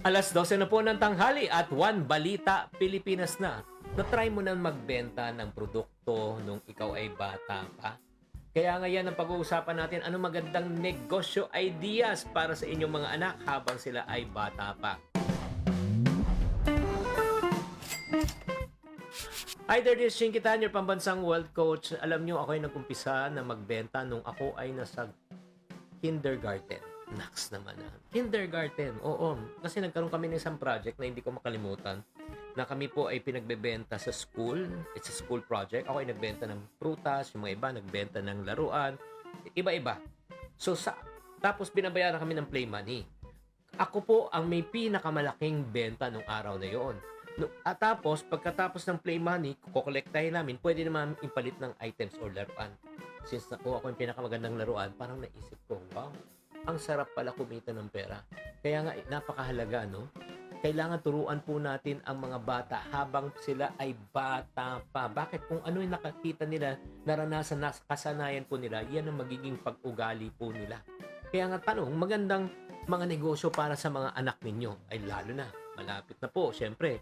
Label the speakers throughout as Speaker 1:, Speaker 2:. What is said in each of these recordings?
Speaker 1: Alas 12 na po ng tanghali at One Balita Pilipinas na. Na-try mo na magbenta ng produkto nung ikaw ay bata pa? Kaya ngayon ang pag-uusapan natin ano magandang negosyo ideas para sa inyong mga anak habang sila ay bata pa. Hi there, this is Shinky Tan, your pambansang world coach. Alam nyo, ako ay nag-umpisa na magbenta nung ako ay nasa kindergarten. Naks naman na. Kindergarten, oo. Kasi nagkaroon kami ng isang project na hindi ko makalimutan na kami po ay pinagbebenta sa school. It's a school project. Ako ay nagbenta ng prutas, yung mga iba nagbenta ng laruan. Iba-iba. So, tapos binabayaran kami ng play money. Ako po ang may pinakamalaking benta nung araw na yon. At tapos, pagkatapos ng play money, kukolektahin namin, pwede naman ipalit ng items or laruan. Since nakuha ko yung pinakamagandang laruan, parang naisip ko, wow, ang sarap pala kumita ng pera. Kaya nga, napakahalaga, no? Kailangan turuan po natin ang mga bata habang sila ay bata pa. Bakit? Kung ano yung nakakita nila, naranasan, kasanayan po nila, yan ang magiging pag-ugali po nila. Kaya nga tanong, magandang mga negosyo para sa mga anak ninyo ay lalo na, malapit na po, syempre,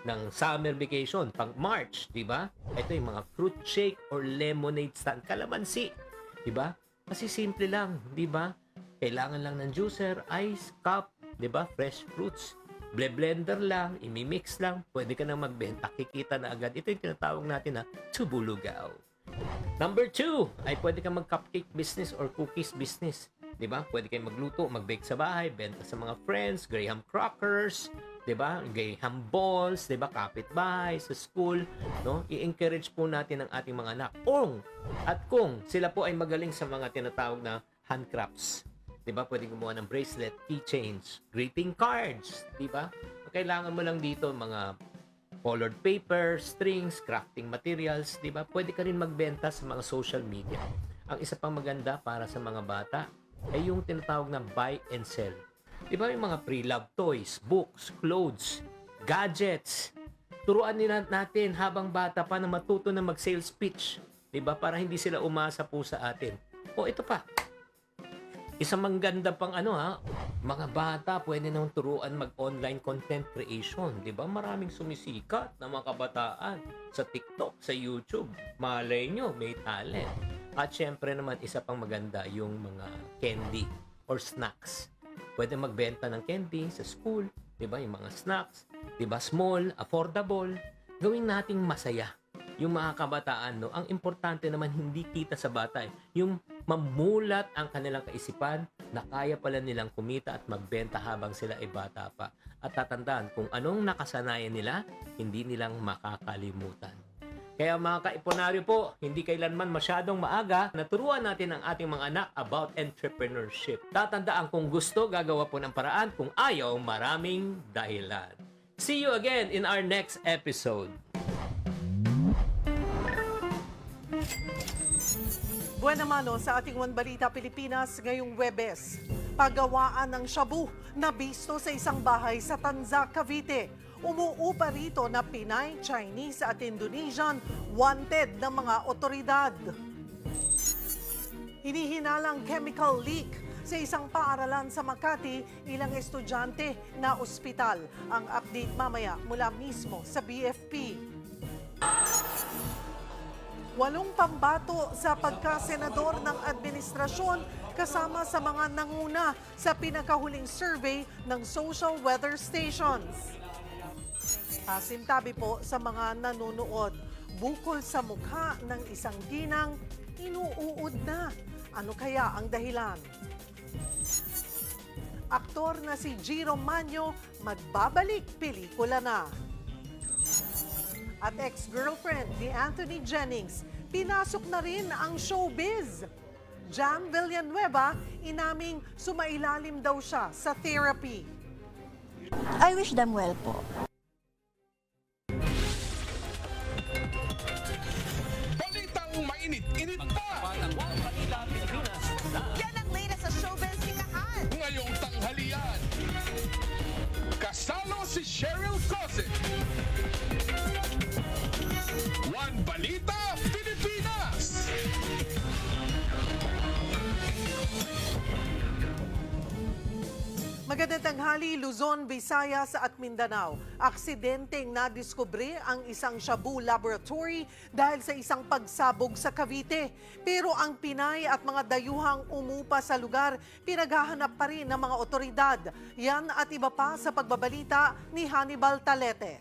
Speaker 1: ng summer vacation, pang March, di ba? Ito yung mga fruit shake or lemonade stand, kalamansi, di ba? Kasi simple lang, di ba? Kailangan lang ng juicer, ice, cup, di ba? Fresh fruits. Blender lang, imimix lang, pwede ka nang magbenta, kikita na agad. Ito yung tinatawag natin na tubulugaw. Number 2, ay pwede kang mag-cupcake business or cookies business. Di ba? Pwede kayong magluto, mag-bake sa bahay, benta sa mga friends, graham crackers, di ba? Graham balls, di ba? Kapitbahay, sa school, no? I-encourage po natin ang ating mga anak. Kung sila po ay magaling sa mga tinatawag na handcrafts. Di ba? Pwede gumawa ng bracelet, keychains, greeting cards, di ba? Kailangan mo lang dito mga colored paper, strings, crafting materials, di ba? Pwede ka rin magbenta sa mga social media. Ang isa pang maganda para sa mga bata ay yung tinatawag na buy and sell. Di ba yung mga pre-love toys, books, clothes, gadgets. Turuan nila natin habang bata pa na matuto na mag-sales pitch. Di ba? Para hindi sila umasa po sa atin. Ito pa. Isang mangganda pang mga bata pwede nang turuan mag-online content creation. Di ba? Maraming sumisikat na mga kabataan sa TikTok, sa YouTube. Malay nyo, may talent. At syempre naman, isa pang maganda yung mga candy or snacks. Pwede magbenta ng candy sa school, 'di ba? Yung mga snacks, 'di ba? Small, affordable. Gawing nating masaya yung mga kabataan, no? Ang importante naman hindi kita sa bata, yung mamulat ang kanilang kaisipan na kaya pala nilang kumita at magbenta habang sila ay bata pa. At tatandaan kung anong nakasanayan nila, hindi nilang makakalimutan. Kaya mga kaiponaryo po, hindi kailanman masyadong maaga na turuan natin ang ating mga anak about entrepreneurship. Tatandaan kung gusto, gagawa po ng paraan. Kung ayaw, maraming dahilan. See you again in our next episode.
Speaker 2: Buwan naman sa ating One Balita Pilipinas ngayong Webes. Paggawaan ng shabu na bisto sa isang bahay sa Tanza, Cavite. Umuupa rito na Pinay, Chinese at Indonesian wanted ng mga otoridad. Hinihinalang chemical leak sa isang paaralan sa Makati, ilang estudyante na ospital. Ang update mamaya mula mismo sa BFP. 8 pambato sa pagkasenador ng administrasyon kasama sa mga nanguna sa pinakahuling survey ng social weather stations. Pasintabi po sa mga nanonood, bukol sa mukha ng isang ginang, inuuod na. Ano kaya ang dahilan? Aktor na si Jiro Manyo magbabalik pelikula na. At ex-girlfriend ni Anthony Jennings, pinasok na rin ang showbiz. Jam Villanueva, inaming sumailalim daw siya sa therapy.
Speaker 3: I wish them well po.
Speaker 4: Balitang mainit-init pa!
Speaker 5: Yan ang latest sa showbiz hingahan.
Speaker 4: Ngayong tanghalian, kasalo si Cheryl Cosset. One Balita Pilipinas!
Speaker 2: Magandang tanghali, Luzon, Visayas at Mindanao. Aksidenteng nadiskubre ang isang shabu laboratory dahil sa isang pagsabog sa Cavite. Pero ang Pinay at mga dayuhang umupa sa lugar, pinaghahanap pa rin ng mga otoridad. Yan at iba pa sa pagbabalita ni Hannibal Talete.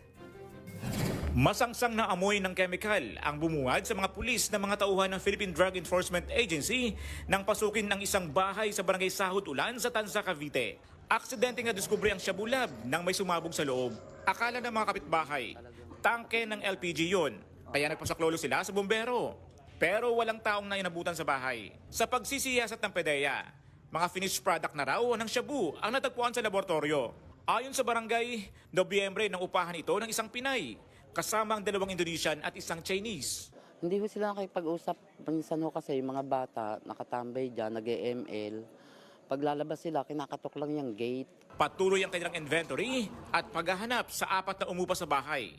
Speaker 6: Masangsang na amoy ng chemical ang bumuwad sa mga pulis na mga tauhan ng Philippine Drug Enforcement Agency nang pasukin ng isang bahay sa barangay Sahot Ulan sa Tanza, Cavite. Aksidente nga diskubre ang shabu lab nang may sumabog sa loob. Akala ng mga kapitbahay, tangke ng LPG yun, kaya nagpasaklolo sila sa bumbero. Pero walang taong na inabutan sa bahay. Sa pagsisiyasat ng PDEA, mga finished product na raw ng shabu ang natagpuan sa laboratorio. Ayon sa barangay, Nobyembre ng upahan ito ng isang Pinay, kasama ang 2 Indonesian at isang Chinese.
Speaker 7: Hindi ko sila nakipag-usap. Minsan ho kasi yung mga bata nakatambay dyan, nag-EML. Paglalabas sila, kinakatok lang yung gate.
Speaker 6: Patuloy ang kanilang inventory at paghahanap sa 4 na umupa sa bahay.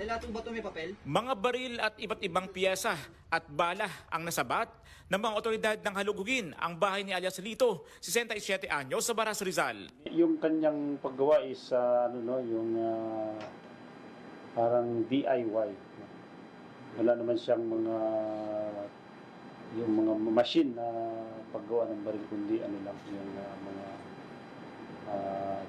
Speaker 8: Lahat ng bato may papel?
Speaker 6: Mga baril at iba't ibang piyesa at bala ang nasabat ng mga otoridad ng halugugin ang bahay ni alias Lito, 67 anyos, sa Baras, Rizal.
Speaker 9: Yung kanyang paggawa is parang DIY. Wala naman siyang mga machine na paggawa ng baril, kundi mga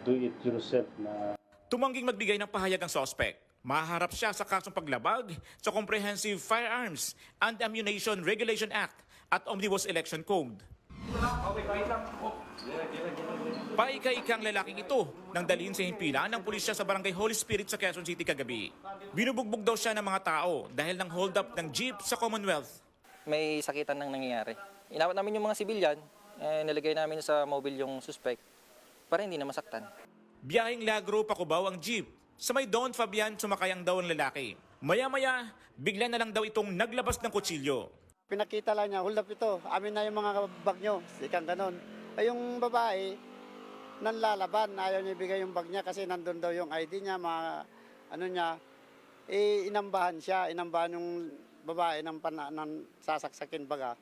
Speaker 9: do it yourself na.
Speaker 6: Tumangging magbigay ng pahayag ang suspect. Maharap siya sa kasong paglabag sa Comprehensive Firearms and Ammunition Regulation Act at Omnibus Election Code. Paika-ikang lalaking ito nang dalhin sa himpilan ng pulisya sa Barangay Holy Spirit sa Quezon City kagabi. Binubugbog daw siya ng mga tao dahil ng hold up ng jeep sa Commonwealth.
Speaker 10: May sakitan nang nangyayari. Inawat namin yung mga sibilyan, nilagay namin sa mobile yung suspect para hindi na masaktan.
Speaker 6: Biyaheng Lagro Pacubaw ang jeep. Sa may Don Fabian sumakayang daw ang lalaki. Maya-maya, bigla na lang daw itong naglabas ng kutsilyo.
Speaker 11: Pinakita lang niya, hold up ito, amin na yung mga bag nyo, sikang ganon. Ay yung babae, nanlalaban, ayaw niya ibigay yung bag niya kasi nandun daw yung ID niya, inambahan siya, inambahan yung babae ng sasaksakin baga.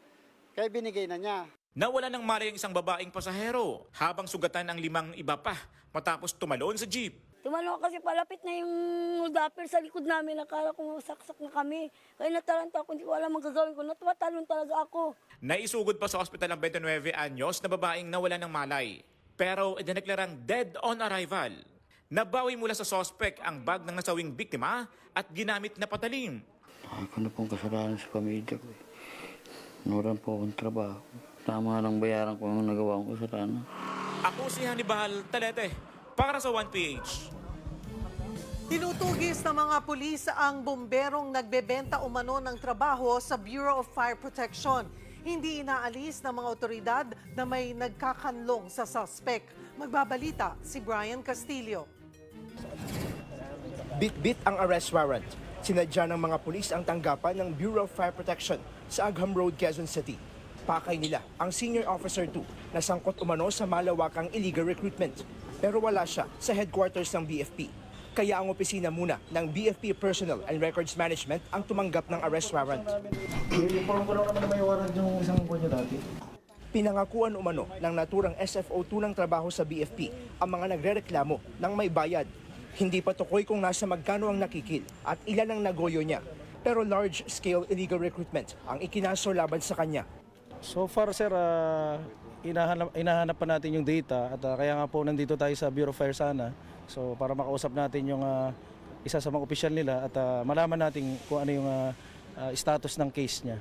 Speaker 11: Kaya binigay na niya.
Speaker 6: Nawala ng malay ang isang babaeng pasahero habang sugatan ang 5 iba pa matapos tumalon sa jeep.
Speaker 3: Tumalo kasi palapit na yung dapper sa likod namin. Nakala ko saksak na kami. Kaya nataranta ako, hindi ko alam ang gagawin ko. Natumatalon talaga ako.
Speaker 6: Naisugod pa sa ospital ng 29 anyos na babaeng nawala ng malay. Pero idineklarang dead on arrival. Nabawi mula sa suspect ang bag ng nasawing biktima at ginamit na patalim.
Speaker 7: Ako na pong kasalanan sa pamilya ko. Nuran po akong trabaho. Tama lang bayaran ko ang nagawa kong kasalanan.
Speaker 6: Ako si Hannibal Talete para sa 1PH.
Speaker 2: Tinutugis ng mga pulis ang bomberong nagbebenta umano ng trabaho sa Bureau of Fire Protection. Hindi inaalis ng mga otoridad na may nagkakanlong sa suspect. Magbabalita si Brian Castillo.
Speaker 12: Bit-bit ang arrest warrant. Sinadya ng mga pulis ang tanggapan ng Bureau of Fire Protection sa Agham Road, Quezon City. Pakay nila ang Senior Officer 2 na sangkot umano sa malawakang illegal recruitment. Pero wala siya sa headquarters ng BFP. Kaya ang opisina muna ng BFP Personnel and Records Management ang tumanggap ng arrest warrant.
Speaker 9: I-inform ko naman na may warrant yung isang kunya dati.
Speaker 12: Pinangakuan umano ng naturang SFO2 ng trabaho sa BFP ang mga nagrereklamo ng may bayad. Hindi pa tukoy kung nasa magkano ang nakikil at ilan ang nagoyo niya. Pero large-scale illegal recruitment ang ikinaso laban sa kanya.
Speaker 9: So far sir, inahanap pa natin yung data at kaya nga po nandito tayo sa Bureau of Fire sana. So para makausap natin yung isa sa mga opisyal nila at malaman natin kung ano yung status ng case niya.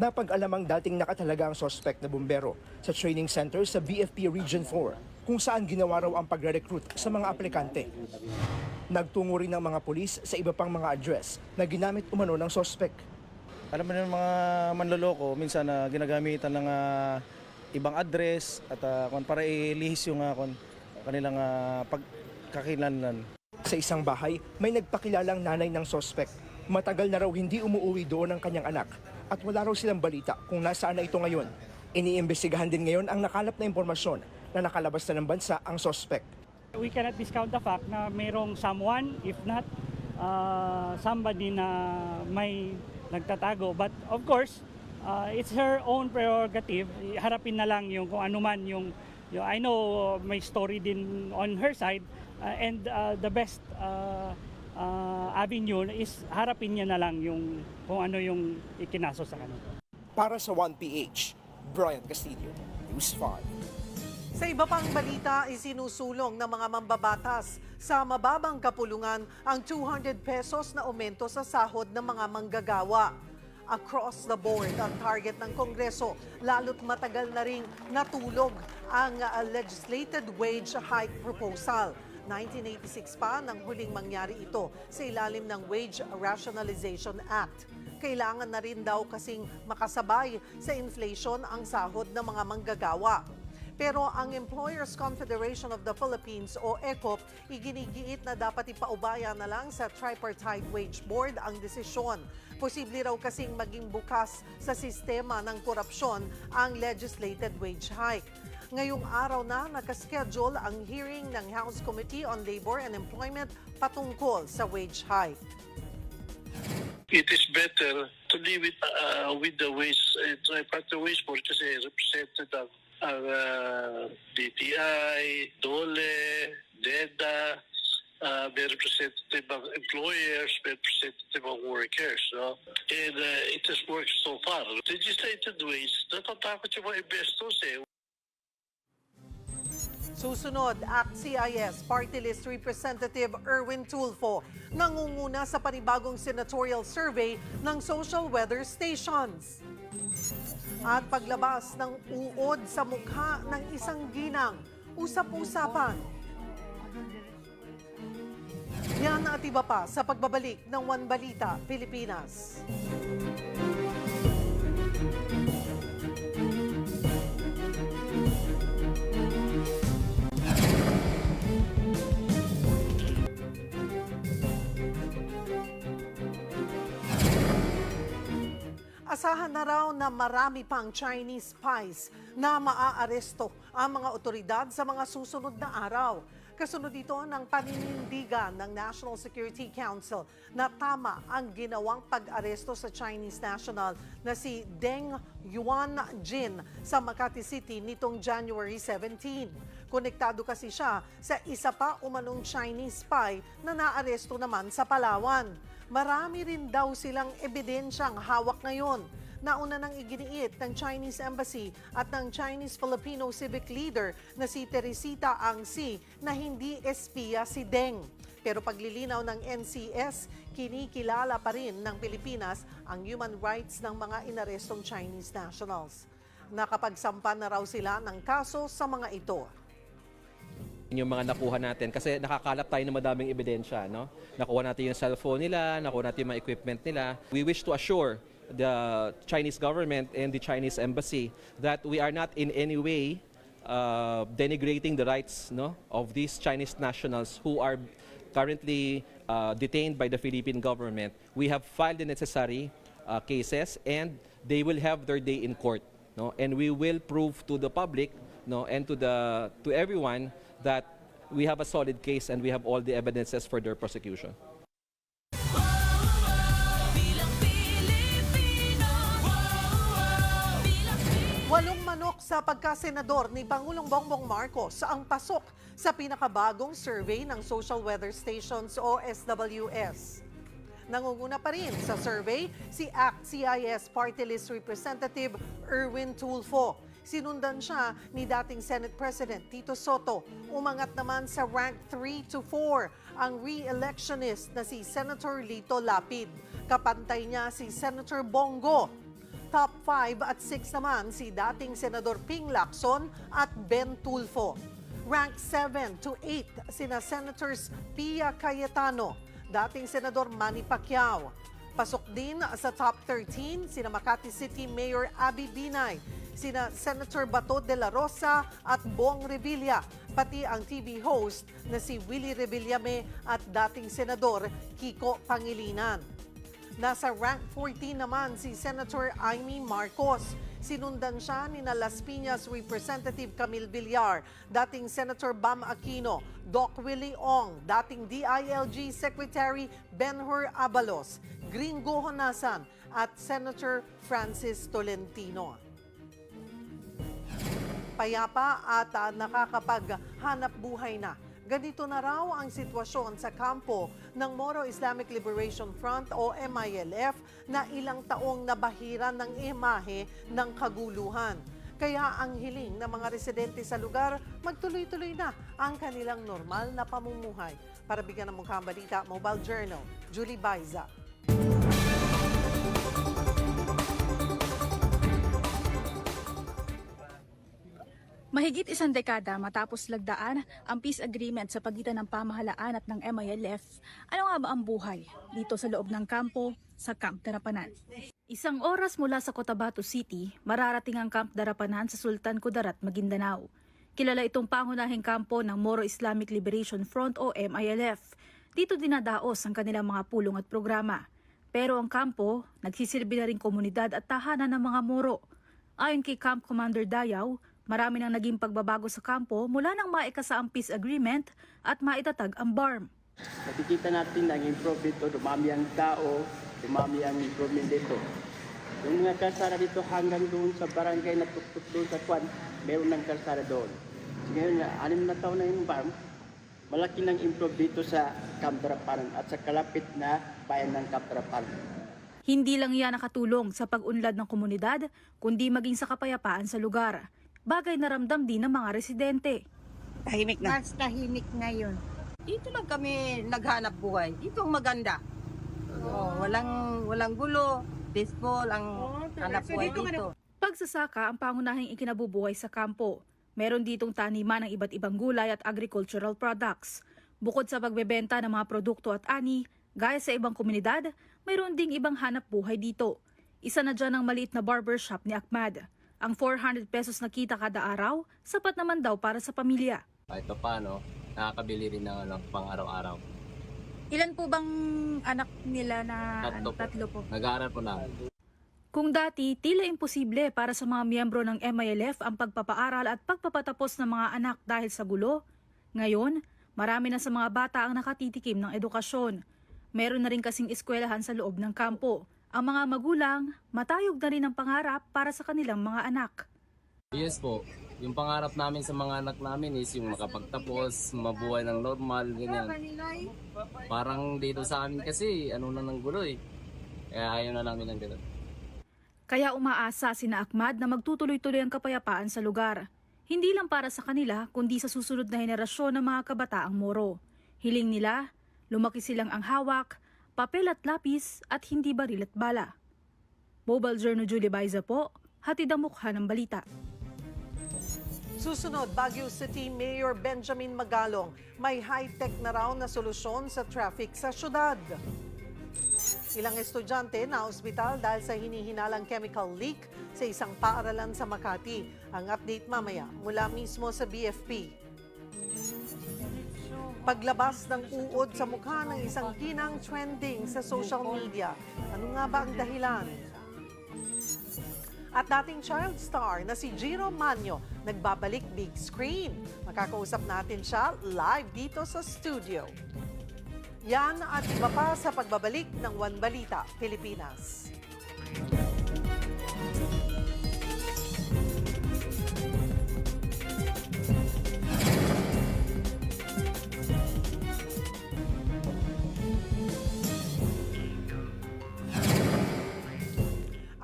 Speaker 12: Napag-alamang dating nakatalaga ang suspect na bumbero sa training center sa BFP Region 4 kung saan ginawa raw ang pagre-recruit sa mga aplikante. Nagtungo rin ng mga pulis sa iba pang mga address na ginamit umano ng suspect.
Speaker 9: Alam mo ng mga manloloko, minsan ginagamitan ng ibang address at para ilihis yung kanilang pagkakilanlan.
Speaker 12: Sa isang bahay, may nagpakilalang nanay ng suspect. Matagal na raw hindi umuwi doon ang kanyang anak at wala raw silang balita kung nasaan na ito ngayon. Iniimbestigahan din ngayon ang nakalap na impormasyon na nakalabas na ng bansa ang suspect.
Speaker 13: We cannot discount the fact na mayroong someone, if not somebody na may nagtatago. But of course, it's her own prerogative. Harapin na lang yung kung ano man yung I know may story din on her side and the best avenue is harapin niya na lang yung kung ano yung ikinaso sa kanya.
Speaker 12: Para sa 1PH, Brian Castillo, News 5.
Speaker 2: Sa iba pang balita, isinusulong ng mga mambabatas sa mababang kapulungan ang 200 pesos na aumento sa sahod ng mga manggagawa. Across the board, ang target ng Kongreso, lalo't matagal na ring natulog ang legislated wage hike proposal. 1986 pa nang huling mangyari ito sa ilalim ng Wage Rationalization Act. Kailangan na rin daw kasing makasabay sa inflation ang sahod ng mga manggagawa. Pero ang Employers Confederation of the Philippines o ECOP, iginigiit na dapat ipaubaya na lang sa Tripartite Wage Board ang desisyon. Posible raw kasing maging bukas sa sistema ng korupsyon ang legislated wage hike. Ngayong araw na nakaschedule ang hearing ng House Committee on Labor and Employment patungkol sa wage hike.
Speaker 14: It is better to leave it with the wage tripartite wage board kasi represented ang DTI, DOLE, DEDA, may representative of employers, may representative of workers. No? And it has worked so far. Legislated wage, natatakot yung mga investors eh.
Speaker 2: Susunod, ACT-CIS Party List Representative Erwin Tulfo nangunguna sa panibagong senatorial survey ng social weather stations. At paglabas ng uod sa mukha ng isang ginang, usap-usapan. Yan at iba pa sa pagbabalik ng One Balita, Pilipinas. Asahan na raw na marami pang Chinese spies na maaaresto ang mga otoridad sa mga susunod na araw. Kasunod ito ng paninindigan ng National Security Council na tama ang ginawang pag-aresto sa Chinese national na si Deng Yuanjin sa Makati City nitong January 17. Konektado kasi siya sa isa pa umanong Chinese spy na naaresto naman sa Palawan. Marami rin daw silang ebidensyang hawak ngayon. Nauna nang iginiit ng Chinese Embassy at ng Chinese Filipino civic leader na si Teresita Angsi na hindi espiya si Deng. Pero paglilinaw ng NCS, kinikilala pa rin ng Pilipinas ang human rights ng mga inarestong Chinese nationals. Nakapagsampa na raw sila ng kaso sa mga ito.
Speaker 15: Yung mga nakuha natin kasi nakakalap tayo ng madaming ebidensya, no? Nakuha natin yung cellphone nila, nakuha natin yung mga equipment nila. We wish to assure the Chinese government and the Chinese embassy that we are not in any way denigrating the rights, no, of these Chinese nationals who are currently detained by the Philippine government. We have filed the necessary cases and they will have their day in court, no? And we will prove to the public, no, and to everyone that we have a solid case and we have all the evidences for their prosecution.
Speaker 2: Walong manok sa pagkasenador ni Pangulong Bongbong Marcos ang pasok sa pinakabagong survey ng Social Weather Stations o SWS. Nangunguna pa rin sa survey si ACT-CIS Party List Representative Erwin Tulfo. Sinundan siya ni dating Senate President Tito Soto. Umangat naman sa rank 3 to 4 ang re-electionist na si Senator Lito Lapid. Kapantay niya si Senator Bongo. Top 5 at 6 naman si dating Senador Ping Lacson at Ben Tulfo. Rank 7 to 8 sina Senators Pia Cayetano, dating Senador Manny Pacquiao. Pasok din sa top 13 sina Makati City Mayor Abby Binay, sina Senator Bato de la Rosa at Bong Revilla, pati ang TV host na si Willie Revillame at dating Senador Kiko Pangilinan. Nasa rank 14 naman si Senator Amy Marcos. Sinundan siya ni Las Piñas Representative Camille Villar, dating Senator Bam Aquino, Doc Willie Ong, dating DILG Secretary Benhur Abalos, Gringo Honasan at Senator Francis Tolentino. payapa at nakakapaghanap buhay na. Ganito na raw ang sitwasyon sa kampo ng Moro Islamic Liberation Front o MILF na ilang taong nabahiran ng imahe ng kaguluhan. Kaya ang hiling ng mga residente sa lugar, magtuloy-tuloy na ang kanilang normal na pamumuhay. Para bigyan ng mukhang balita, Mobile Journal, Julie Baiza.
Speaker 16: Mahigit isang dekada matapos lagdaan ang peace agreement sa pagitan ng pamahalaan at ng MILF, ano nga ba ang buhay dito sa loob ng kampo sa Camp Darapanan? Isang oras mula sa Cotabato City, mararating ang Camp Darapanan sa Sultan Kudarat, Maguindanao. Kilala itong pangunahing kampo ng Moro Islamic Liberation Front o MILF. Dito dinadaos ang kanilang mga pulong at programa. Pero ang kampo, nagsisilbi na rin komunidad at tahanan ng mga Moro. Ayon kay Camp Commander Dayaw, marami nang naging pagbabago sa kampo mula nang maikasa ang peace agreement at maitatag ang BARM.
Speaker 17: Nakikita natin ang improve dito, dumami ang tao, dumami ang improvement dito. Yung mga kalsada dito hanggang doon sa barangay na tuktok doon sa Kwan, meron ng kalsada doon. Ngayon nga, 6 na taon na yung BARM, malaki nang improve dito sa Camp Darapanan at sa kalapit na bayan ng Camp Darapanan.
Speaker 16: Hindi lang iyan nakatulong sa pag-unlad ng komunidad, kundi maging sa kapayapaan sa lugar. Bagay na ramdam din ng mga residente.
Speaker 18: Tahimik na. Mas tahimik ngayon. Dito lang kami naghanap buhay. Dito ang maganda. Walang gulo. Peaceful ang hanap buhay dito.
Speaker 16: Pagsasaka ang pangunahing ikinabubuhay sa kampo. Meron ditong taniman ng iba't ibang gulay at agricultural products. Bukod sa pagbebenta ng mga produkto at ani, gaya sa ibang komunidad, mayroon ding ibang hanap buhay dito. Isa na dyan ang maliit na barbershop ni Ahmad. Ang 400 pesos na kita kada araw, sapat naman daw para sa pamilya.
Speaker 19: Kahit paano, nakakabili rin ng pang araw-araw.
Speaker 16: Ilan po bang anak nila na
Speaker 19: Tatlo
Speaker 16: po?
Speaker 19: Nag-aaral po na.
Speaker 16: Kung dati, tila imposible para sa mga miyembro ng MILF ang pagpapaaral at pagpapatapos ng mga anak dahil sa gulo, ngayon, marami na sa mga bata ang nakatitikim ng edukasyon. Meron na rin kasing eskwelahan sa loob ng kampo. Ang mga magulang, matayog na rin ang pangarap para sa kanilang mga anak.
Speaker 19: Yes po, yung pangarap namin sa mga anak namin is yung makapagtapos, mabuhay ng normal, ganyan. Parang dito sa amin kasi, na ng gulo eh. Kaya ayaw na namin ng gano'n.
Speaker 16: Kaya umaasa sina Ahmad na magtutuloy-tuloy ang kapayapaan sa lugar. Hindi lang para sa kanila, kundi sa susunod na henerasyon ng mga kabataang Moro. Hiling nila, lumaki silang ang hawak, papel at lapis at hindi baril at bala. Mobile Journal, Julie Baiza po, hatid ang mukha ng balita.
Speaker 2: Susunod, Baguio City Mayor Benjamin Magalong, may high-tech na raw na solusyon sa traffic sa syudad. Ilang estudyante na ospital dahil sa hinihinalang chemical leak sa isang paaralan sa Makati. Ang update mamaya mula mismo sa BFP. Paglabas ng uod sa mukha ng isang tinang trending sa social media. Ano nga ba ang dahilan? At dating child star na si Jiro Manyo nagbabalik big screen. Makakausap natin siya live dito sa studio. Yan at iba pa sa pagbabalik ng One Balita, Pilipinas.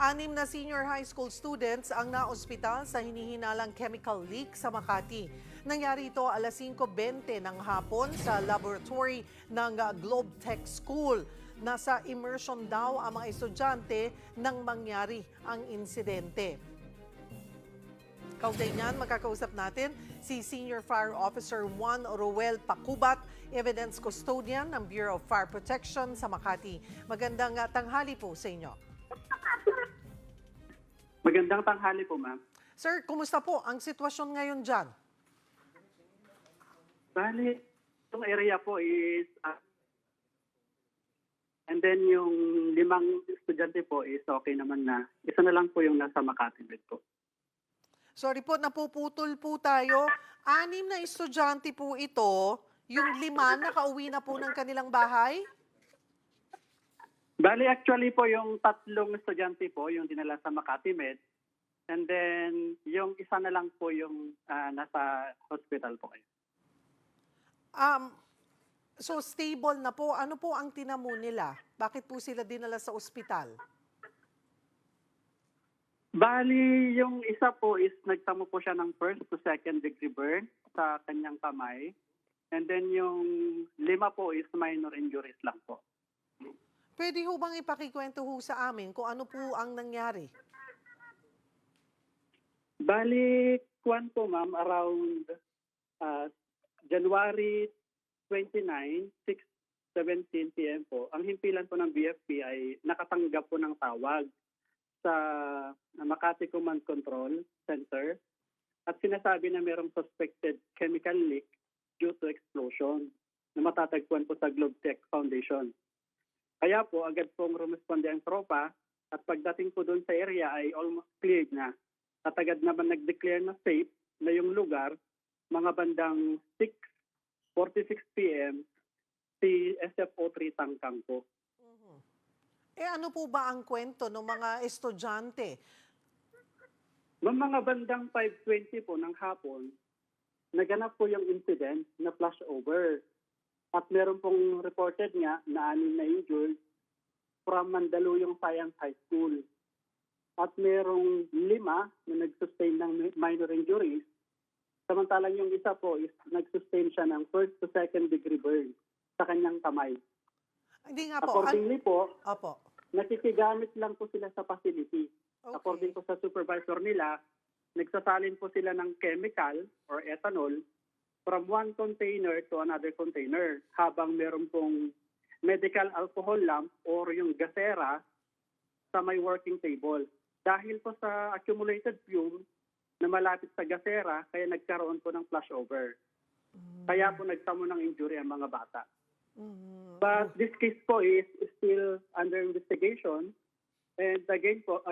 Speaker 2: Anim na senior high school students ang naospital sa hinihinalang chemical leak sa Makati. Nangyari ito alas 5:20 ng hapon sa laboratory ng Globe Tech School. Nasa immersion daw ang mga estudyante nang mangyari ang insidente. Kaugnay niyan, makakausap natin si Senior Fire Officer Juan Roel Pacubat, Evidence Custodian ng Bureau of Fire Protection sa Makati. Magandang tanghali po sa inyo.
Speaker 20: Magandang tanghali po, ma'am.
Speaker 2: Sir, kumusta po ang sitwasyon ngayon dyan?
Speaker 20: Bali, itong area po is... and then yung 5 estudyante po is okay naman na. Isa na lang po yung nasa Makati po.
Speaker 2: Sorry po, napuputol po tayo. 6 na estudyante po ito. Yung 5 nakauwi na po ng kanilang bahay?
Speaker 20: Bali, actually po yung 3 estudyante po, yung dinala sa Makati Med, And then, yung isa na lang po yung nasa hospital po kayo.
Speaker 2: So stable na po. Ano po ang tinamo nila? Bakit po sila dinala sa ospital?
Speaker 20: Bali, yung isa po is nagtamo po siya ng 1st to 2nd degree burn sa kanyang kamay. And then yung 5 po is minor injuries lang po.
Speaker 2: Pwede ho bang ipakikwento ho sa amin kung ano po ang nangyari?
Speaker 20: Bali, kwan po ma'am, around January 29, 6:17 p.m. po, ang himpilan po ng BFP ay nakatanggap po ng tawag sa Makati Command Control Center at sinasabi na mayroong suspected chemical leak due to explosion na matatagpuan po sa GlobeTech Foundation. Kaya po, agad pong rumisponde ang tropa at pagdating po doon sa area ay almost cleared na. At agad naman nag-declare na safe na yung lugar, mga bandang 6:46 p.m. si SFO3 Tangkang po.
Speaker 2: Ano po ba ang kwento ng mga estudyante?
Speaker 20: Mga bandang 5:20 po ng hapon, naganap po yung incident na flashover. At meron pong reported nga na 6 na injured from Mandaluyong Science High School. At merong 5 na nag-sustain ng minor injuries. Samantalang yung isa po is nag-sustain siya ng 1st to 2nd degree burn sa kanyang kamay.
Speaker 2: Hindi nga po.
Speaker 20: Accordingly po,
Speaker 2: Opo.
Speaker 20: nakikigamit lang po sila sa facility.
Speaker 2: Okay.
Speaker 20: According po sa supervisor nila, nagsasalin po sila ng chemical or ethanol from one container to another container habang meron pong medical alcohol lamp or yung gasera sa may working table. Dahil po sa accumulated fume na malapit sa gasera, kaya nagkaroon po ng flashover. Kaya po nagtamo ng injury ang mga bata. But this case po is still under investigation. And again po,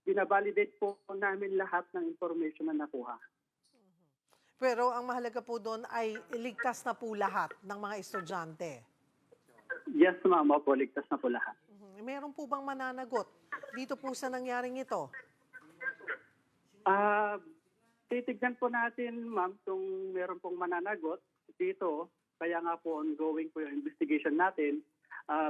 Speaker 20: binabalidate po namin lahat ng information na nakuha.
Speaker 2: Pero ang mahalaga po doon ay ligtas na po lahat ng mga estudyante.
Speaker 20: Yes, ma'am. Opo, ligtas na po lahat.
Speaker 2: Meron po bang mananagot dito po sa nangyaring ito?
Speaker 20: Titignan po natin, ma'am, kung meron pong mananagot dito. Kaya nga po ongoing po yung investigation natin.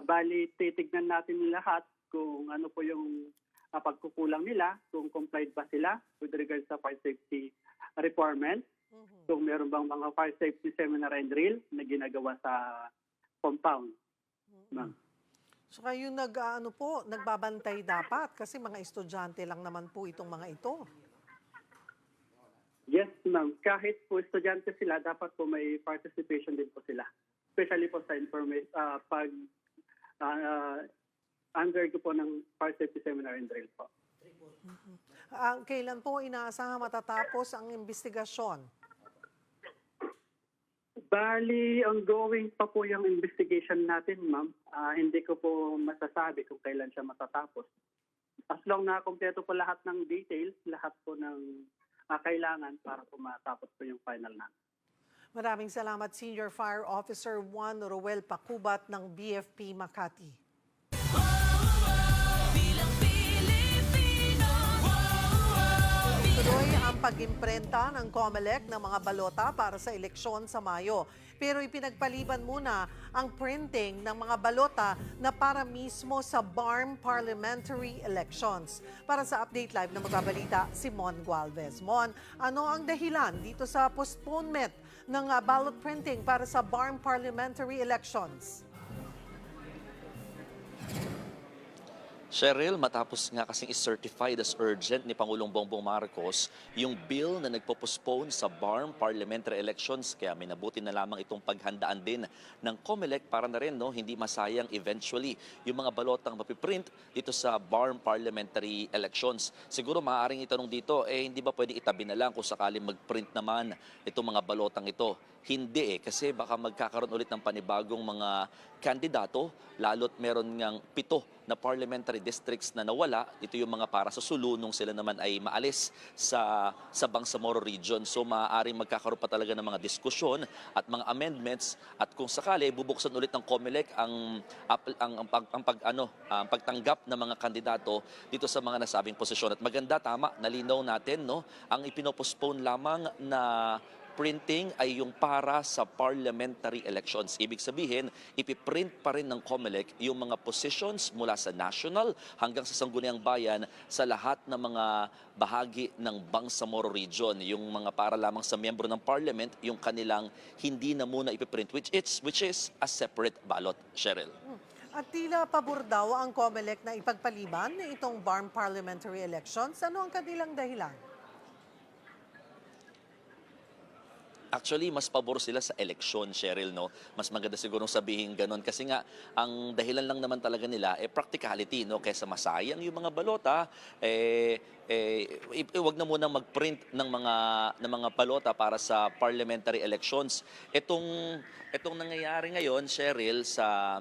Speaker 20: Bali, titignan natin lahat kung ano po yung pagkukulang nila, kung complied ba sila with regards sa fire safety requirements. Kung meron bang mga fire safety seminar and drill na ginagawa sa compound. Ma'am.
Speaker 2: So kayo nagbabantay dapat kasi mga estudyante lang naman po itong mga ito.
Speaker 20: Yes, ma'am. Kahit po estudyante sila, dapat po may participation din po sila. Especially po sa undergo po ng fire safety seminar and drill po.
Speaker 2: Kailan po inaasahan matatapos ang investigasyon?
Speaker 20: Bali, ongoing pa po yung investigation natin, ma'am. Hindi ko po masasabi kung kailan siya matatapos. As long na kompleto po lahat ng details, lahat po ng kailangan para po matapos po yung final na.
Speaker 2: Maraming salamat, Senior Fire Officer Juan Roel Pacubat ng BFP Makati. Tuloy ang pag-imprenta ng COMELEC ng mga balota para sa eleksyon sa Mayo. Pero ipinagpaliban muna ang printing ng mga balota na para mismo sa BARM parliamentary elections. Para sa Update Live na magbabalita, si Mon Gualvez. Mon, ano ang dahilan dito sa postponement ng ballot printing para sa BARM parliamentary elections?
Speaker 21: Cheryl, matapos nga kasing is-certified as urgent ni Pangulong Bongbong Marcos yung bill na nagpo-postpone sa BARM parliamentary elections, kaya minabuti na lamang itong paghandaan din ng COMELEC para na rin hindi masayang eventually yung mga balotang mapiprint dito sa BARM parliamentary elections. Siguro maaaring itanong dito, hindi ba pwede itabi na lang kung sakaling mag-print naman itong mga balotang ito? Hindi kasi baka magkakaroon ulit ng panibagong mga kandidato, lalo't meron ngang 7 na parliamentary districts na nawala. Ito yung mga para sa Sulu nung sila naman ay maalis sa Bangsamoro region. So maaaring magkakaroon pa talaga ng mga diskusyon at mga amendments, at kung sakali bubuksan ulit ng COMELEC ang pagtanggap ng mga kandidato dito sa mga nasabing posisyon. At maganda, tama, nalinaw natin, no? Ang ipinopostpone lamang na printing ay yung para sa parliamentary elections. Ibig sabihin, ipiprint pa rin ng COMELEC yung mga positions mula sa national hanggang sa sangguniang bayan sa lahat ng mga bahagi ng Bangsamoro region. Yung mga para lamang sa miyembro ng parliament, yung kanilang hindi na muna ipiprint, which is a separate ballot, Cheryl.
Speaker 2: At tila pabor daw ang COMELEC na ipagpaliban itong BARM parliamentary elections. Ano ang kanilang dahilan?
Speaker 21: Actually, mas pabor sila sa eleksyon, Cheryl, no? Mas maganda siguro sabihin ganun. Kasi nga, ang dahilan lang naman talaga nila, practicality, no? Kaysa masayang yung mga balota, wag na munang mag-print ng mga balota para sa parliamentary elections. Itong nangyayari ngayon, Cheryl, sa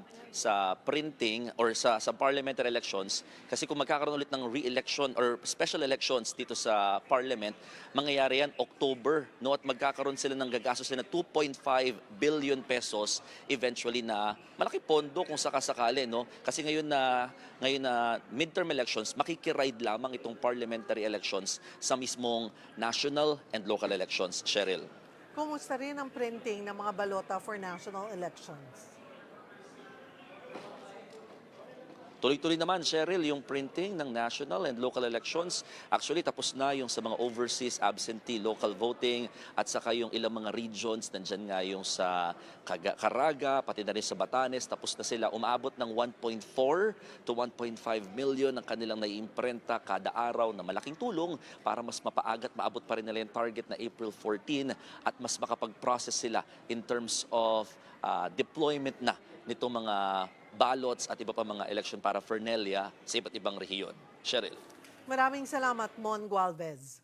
Speaker 21: printing or sa parliamentary elections, kasi kung magkakaroon ulit ng re-election or special elections dito sa parliament, mangyayari yan October, no? At magkakaroon sila ng gagastos na 2.5 billion pesos eventually, na malaki pondo kung sakasakali, no? Kasi ngayon na midterm elections, makikiride lamang itong parliamentary elections sa mismong national and local elections, Cheryl.
Speaker 2: Kumusta rin ang printing ng mga balota for national elections?
Speaker 21: Tuloy-tuloy naman, Cheryl, yung printing ng national and local elections. Actually, tapos na yung sa mga overseas absentee local voting at saka yung ilang mga regions. Nandyan nga yung sa Caraga, pati na rin sa Batanes. Tapos na sila. Umaabot ng 1.4 to 1.5 million ang kanilang naiimprenta kada araw, na malaking tulong para mas mapaagat, maabot pa rin nila yung target na April 14 at mas makapag-process sila in terms of deployment na nitong mga ballots at iba pa mga election paraphernalia sa iba't ibang rehiyon. Cheryl.
Speaker 2: Maraming salamat, Mon Gualvez.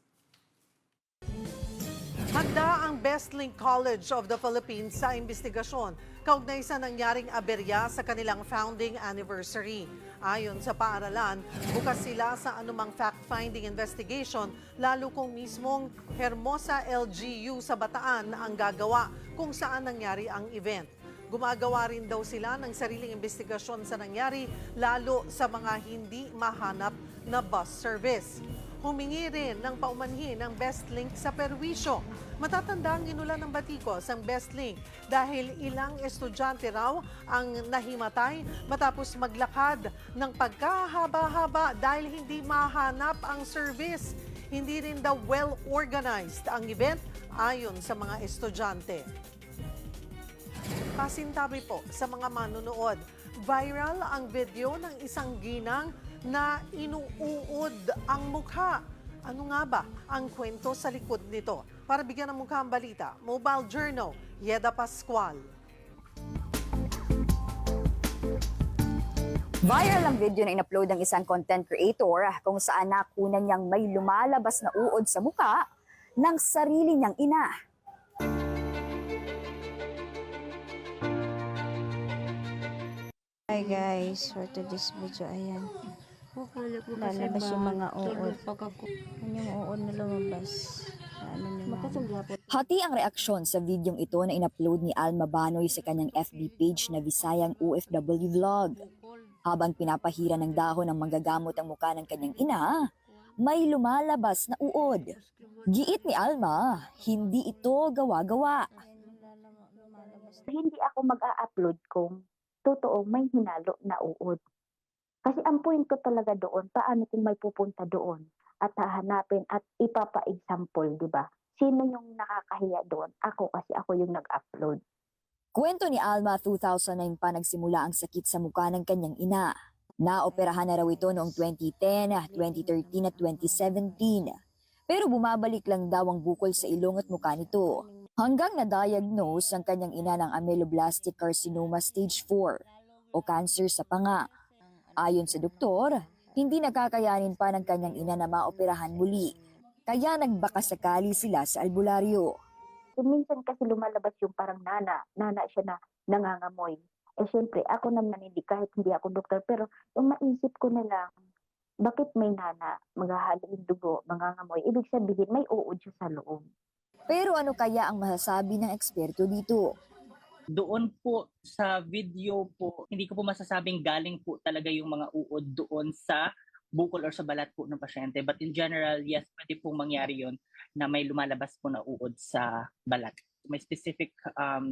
Speaker 2: Handa ang Bestlink College of the Philippines sa investigasyon kaugnay sa nangyaring aberya sa kanilang founding anniversary. Ayon sa paaralan, bukas sila sa anumang fact-finding investigation, lalo kung mismong Hermosa LGU sa Bataan ang gagawa kung saan nangyari ang event. Gumagawa rin daw sila ng sariling investigasyon sa nangyari, lalo sa mga hindi mahanap na bus service. Humingi rin ng paumanhin ng Bestlink sa perwisyo. Matatanda ang inulan ng batikos ang Bestlink dahil ilang estudyante raw ang nahimatay matapos maglakad ng pagkahaba-haba dahil hindi mahanap ang service. Hindi rin daw well-organized ang event ayon sa mga estudyante. Pasintabi po sa mga manunood. Viral ang video ng isang ginang na inuud ang mukha. Ano nga ba ang kwento sa likod nito? Para bigyan ng mukha ang balita, Mobile Journal, Yeda Pascual.
Speaker 1: Viral ang video na in-upload ng isang content creator kung saan nakunan niyang may lumalabas na uod sa mukha ng sarili niyang ina.
Speaker 22: Hi guys, for today's video, ayan. Lalabas yung mga uod. Ano yung uod na lumabas?
Speaker 1: Hati ang reaksyon sa videong ito na in-upload ni Alma Banoy sa kanyang FB page na Visayang OFW Vlog. Habang pinapahira ng dahon ng manggagamot ang mukha ng kanyang ina, may lumalabas na uod. Giit ni Alma, hindi ito gawa-gawa.
Speaker 23: Hindi ako mag-a-upload kung totoo may hinalo na uod. Kasi ang point ko talaga doon, paano kung may pupunta doon at hahanapin at ipapa-example, di ba? Sino yung nakakahiya doon? Ako, kasi ako yung nag-upload.
Speaker 1: Kwento ni Alma, 2009 pa nagsimula ang sakit sa mukha ng kanyang ina. Naoperahan na raw ito noong 2010, 2013 at 2017. Pero bumabalik lang daw ang bukol sa ilong at mukha nito. Hanggang na-diagnose ang kanyang ina ng ameloblasttic carcinoma stage 4 o cancer sa panga. Ayon sa doktor, hindi nakakayanin pa ng kanyang ina na maoperahan muli, kaya nagbakasakali sila sa albularyo.
Speaker 23: kasi minsan kasi lumalabas yung parang nana siya na nangangamoy. Eh syempre, ako naman hindi, kahit hindi ako doktor, pero yung maisip ko na lang, bakit may nana, maghahalo yung dugo, mangangamoy, ibig sabihin may uod siya sa loob.
Speaker 1: Pero ano kaya ang masasabi ng eksperto dito?
Speaker 4: Doon po sa video po, hindi ko po masasabing galing po talaga yung mga uod doon sa bukol or sa balat po ng pasyente. But in general, yes, pwede pong mangyari yon na may lumalabas po na uod sa balat. May specific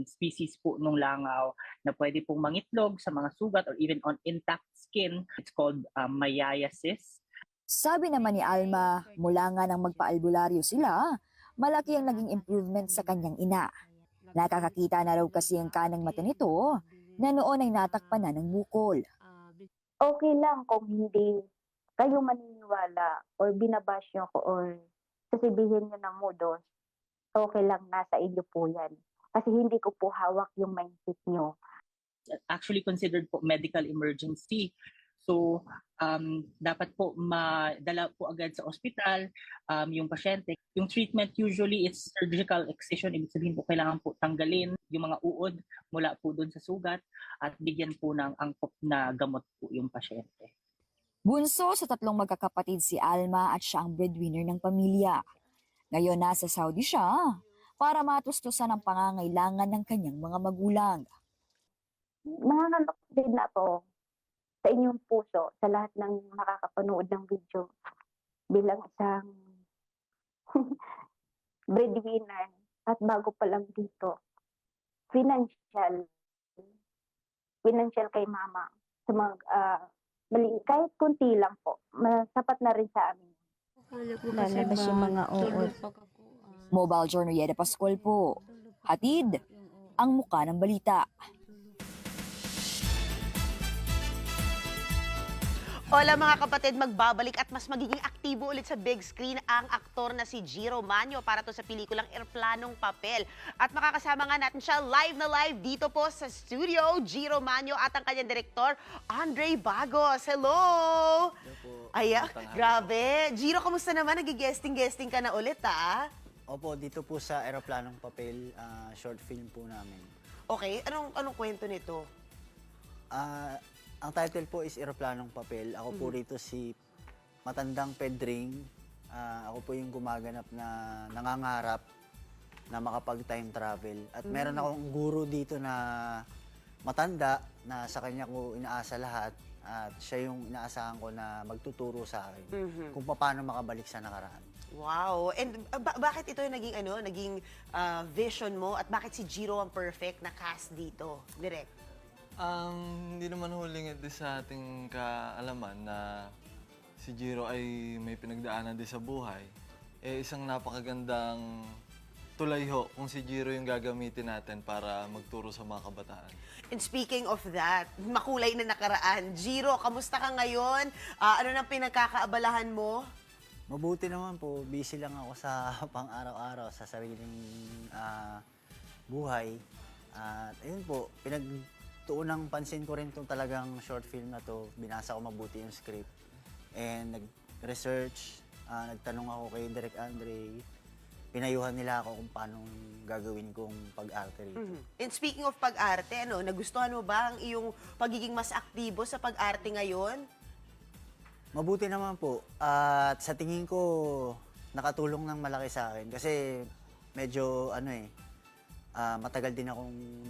Speaker 4: species po nung langaw na pwede pong mangitlog sa mga sugat or even on intact skin. It's called myiasis.
Speaker 1: Sabi naman ni Alma, mula nga nang magpaalbularyo sila, malaki ang naging improvement sa kanyang ina. Nakakakita na raw kasi ang kanang mata nito na noon ay natakpan na ng bukol.
Speaker 23: Okay lang kung hindi kayo maniniwala or binabash nyo ko or sasabihin nyo ng mudos, okay lang, nasa inyo po yan. Kasi hindi ko po hawak yung mindset nyo.
Speaker 4: Actually considered po medical emergency. So, dapat po madala po agad sa ospital yung pasyente. Yung treatment usually is surgical excision. Ibig sabihin po kailangan po tanggalin yung mga uod mula po doon sa sugat at bigyan po ng angkop na gamot po yung pasyente.
Speaker 1: Bunso sa 3 magkakapatid si Alma at siya ang breadwinner ng pamilya. Ngayon nasa Saudi siya para matustusan ang pangangailangan ng kanyang mga magulang.
Speaker 23: Mangangalok din na po sa inyong puso, sa lahat ng makakapanood ng video bilang isang breadwinner at bago pa lang dito, financial kay mama sa mga kahit kunti lang po, sapat na rin sa amin.
Speaker 22: Lalabas yung mga uod.
Speaker 1: Mobile Journal Yeda Pascual po. Hatid ang muka ng balita.
Speaker 5: Hola mga kapatid, magbabalik at mas magiging aktibo ulit sa big screen ang aktor na si Jiro Manyo para to sa pelikulang Eroplanong Papel. At makakasama nga natin siya live na live dito po sa studio, Jiro Manyo at ang kanyang direktor, Andre Bagos. Hello! Ay, grabe. Jiro, kamusta naman? Nag-guesting ka na ulit, ha?
Speaker 8: Opo, dito po sa Eroplanong Papel, short film po namin.
Speaker 5: Okay, anong kwento nito?
Speaker 8: Ang title po is Eroplanong Papel. Ako po rito si matandang Pedring. Ako po yung gumaganap na nangangarap na makapag-time travel. At meron akong guro dito na matanda na sa kanya ko inaasa lahat. At siya yung inaasahan ko na magtuturo sa akin kung paano makabalik sa nakaraan.
Speaker 5: Wow! And bakit ito yung naging vision mo at bakit si Jiro ang perfect na cast dito? Direct.
Speaker 24: Hindi naman huling ito sa ating kaalaman na si Jiro ay may pinagdaanan din sa buhay. Isang napakagandang tulay ho kung si Jiro yung gagamitin natin para magturo sa mga kabataan.
Speaker 5: And speaking of that, makulay na nakaraan. Jiro, kamusta ka ngayon? Ano nang pinagkakaabalahan mo?
Speaker 8: Mabuti naman po. Busy lang ako sa pang-araw-araw, sa sariling buhay. At ayun po, pinagtuunang pansin ko rin itong talagang short film na to. Binasa ko mabuti yung script. And nag-research, nagtanong ako kay Direk Andre. Pinayuhan nila ako kung paano gagawin kong pag-arte rito.
Speaker 5: And speaking of pag-arte, nagustuhan mo ba ang iyong pagiging mas aktibo sa pag-arte ngayon?
Speaker 8: Mabuti naman po. At sa tingin ko, nakatulong ng malaki sa akin. Kasi medyo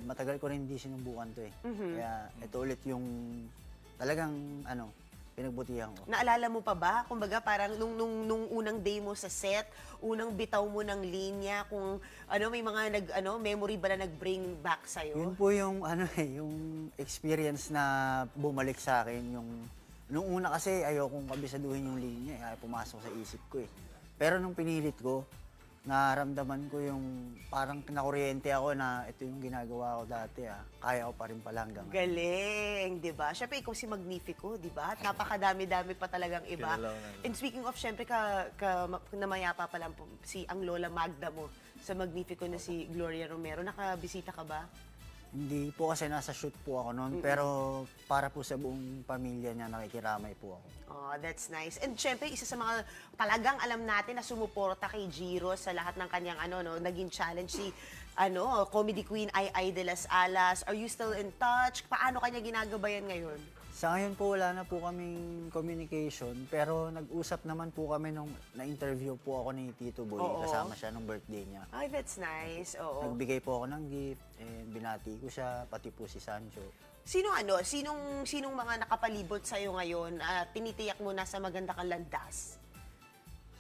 Speaker 8: matagal ko rin hindi sinubukan to eh. Kaya ito ulit yung talagang pinagbutihan ko.
Speaker 5: Naalala mo pa ba? Kumbaga parang nung unang day mo sa set, unang bitaw mo ng linya, kung may mga memory ba na nag-bring back sa'yo?
Speaker 8: Yun po yung yung experience na bumalik sa akin. Nung una kasi ayokong kabisaduhin yung linya, kaya pumasok sa isip ko eh. Pero nung pinilit ko, naramdaman ko yung parang nakuryente ako na ito yung ginagawa ko dati kaya ko pa rin pala hanggang.
Speaker 5: Galing, di ba? Siyempre, ikaw si Magnifico, di ba? At napakadami-dami pa talagang iba. And speaking of, siyempre, namayapa pa lang po ang Lola Magda mo sa Magnifico na si Gloria Romero. Nakabisita ka ba?
Speaker 8: Hindi po kasi nasa shoot po ako noon, pero para po sa buong pamilya niya nakikiramay po ako.
Speaker 5: Oh, that's nice. And syempre, isa sa mga talagang alam natin na sumuporta kay Jiro sa lahat ng kanyang naging challenge si comedy queen Ai de las Alas. Are you still in touch? Paano kanya ginagabayan ngayon?
Speaker 8: Sa ngayon po wala na po kaming communication, pero nag-usap naman po kami nung na-interview po ako ni Tito Boy,
Speaker 5: Oo.
Speaker 8: kasama siya nung birthday niya.
Speaker 5: Ay, that's nice. Oo.
Speaker 8: Nagbigay po ako ng gift, and binati ko siya, pati po si Sancho.
Speaker 5: Sinong mga nakapalibot sa'yo ngayon at tinitiyak mo na sa maganda kang landas?